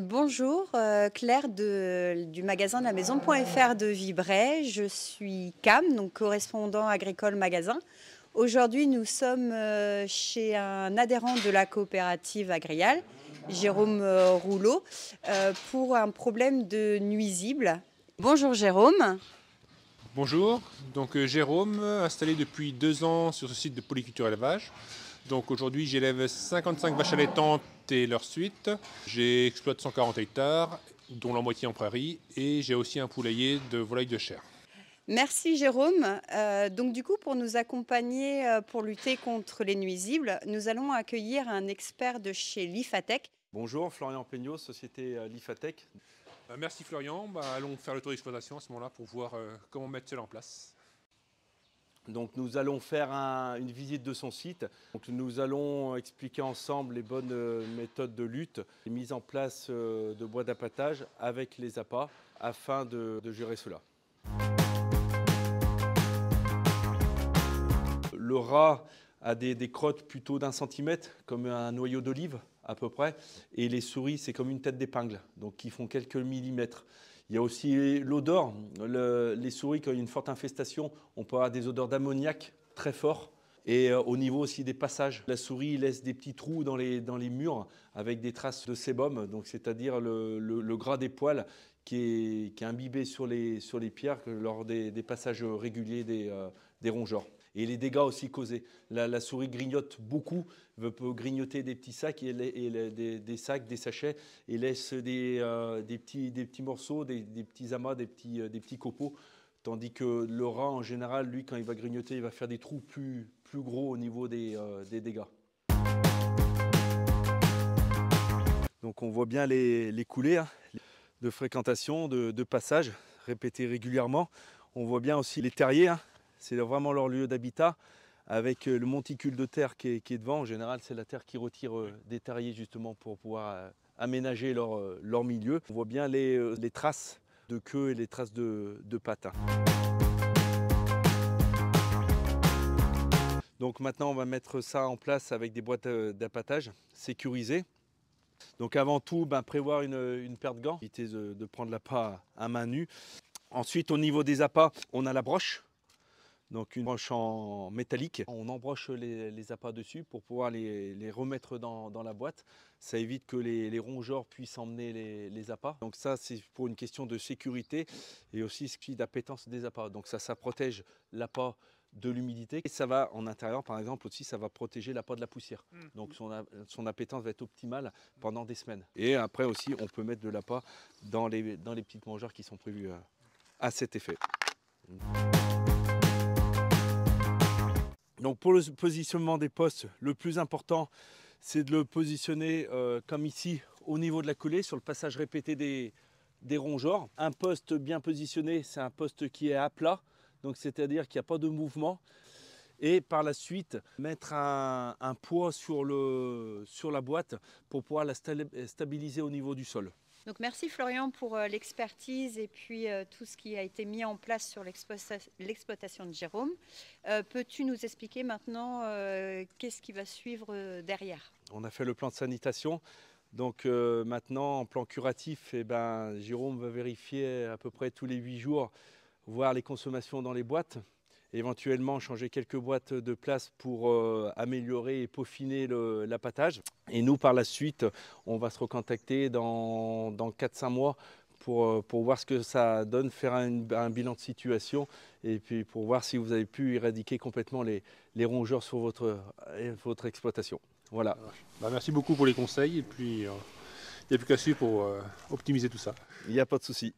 Bonjour, Claire du magasin de la maison.fr de Vibray. Je suis Cam, donc correspondant agricole magasin. Aujourd'hui, nous sommes chez un adhérent de la coopérative Agrial, Jérôme Rouleau, pour un problème de nuisibles. Bonjour Jérôme. Bonjour, donc Jérôme, installé depuis 2 ans sur ce site de polyculture élevage. Donc aujourd'hui j'élève 55 vaches allaitantes et leurs suites. J'exploite 140 hectares, dont la moitié en prairie, et j'ai aussi un poulailler de volailles de chair. Merci Jérôme. Donc du coup, pour nous accompagner pour lutter contre les nuisibles, nous allons accueillir un expert de chez Lifatech. Bonjour, Florian Peignot, société Lifatech. Merci Florian, allons faire le tour d'exploitation à ce moment-là pour voir comment mettre cela en place. Donc nous allons faire une visite de son site. Donc, nous allons expliquer ensemble les bonnes méthodes de lutte, les mises en place de bois d'appâtage avec les appâts afin de gérer cela. Le rat a des crottes plutôt d'1 centimètre, comme un noyau d'olive à peu près, et les souris c'est comme une tête d'épingle, donc qui font quelques millimètres. Il y a aussi l'odeur. Les souris, quand il y a une forte infestation, on peut avoir des odeurs d'ammoniac très forts. Et au niveau aussi des passages, la souris laisse des petits trous dans les murs avec des traces de sébum, donc c'est-à-dire le gras des poils qui est imbibé sur les pierres lors des passages réguliers des rongeurs. Et les dégâts aussi causés. La souris grignote beaucoup, peut grignoter des petits sacs, des sacs, des sachets, et laisse des petits morceaux, des petits amas, des petits copeaux. Tandis que le rat, en général, lui, quand il va grignoter, il va faire des trous plus gros au niveau des dégâts. Donc on voit bien les coulées de fréquentation, de passage, répétées régulièrement. On voit bien aussi les terriers. C'est vraiment leur lieu d'habitat, avec le monticule de terre qui est devant. En général, c'est la terre qui retire des terriers justement pour pouvoir aménager leur milieu. On voit bien les traces de queue et les traces de pattes. Donc maintenant, on va mettre ça en place avec des boîtes d'appâtage sécurisées. Donc avant tout, prévoir une paire de gants, éviter de prendre l'appât à main nue. Ensuite, au niveau des appâts, on a la broche. Donc une broche en métallique, on embroche les appâts dessus pour pouvoir les remettre dans la boîte. Ça évite que les rongeurs puissent emmener les appâts. Donc ça, c'est pour une question de sécurité et aussi d'appétence des appâts. Donc ça protège l'appât de l'humidité. Et ça va en intérieur, par exemple, aussi, ça va protéger l'appât de la poussière. Donc son appétence va être optimale pendant des semaines. Et après aussi, on peut mettre de l'appât dans les petites mangeurs qui sont prévus à cet effet. Donc pour le positionnement des postes, le plus important, c'est de le positionner comme ici, au niveau de la coulée, sur le passage répété des rongeurs. Un poste bien positionné, c'est un poste qui est à plat, donc c'est-à-dire qu'il n'y a pas de mouvement. Et par la suite, mettre un poids sur la boîte pour pouvoir la stabiliser au niveau du sol. Donc merci Florian pour l'expertise et puis tout ce qui a été mis en place sur l'exploitation de Jérôme. Peux-tu nous expliquer maintenant qu'est-ce qui va suivre derrière? On a fait le plan de sanitation. Donc maintenant, en plan curatif, Jérôme va vérifier à peu près tous les 8 jours, voir les consommations dans les boîtes. Éventuellement changer quelques boîtes de place pour améliorer et peaufiner l'appâtage. Et nous, par la suite, on va se recontacter dans 4-5 mois pour voir ce que ça donne, faire un bilan de situation et puis pour voir si vous avez pu éradiquer complètement les rongeurs sur votre exploitation. Voilà. Merci beaucoup pour les conseils et puis il n'y a plus qu'à suivre pour optimiser tout ça. Il n'y a pas de souci.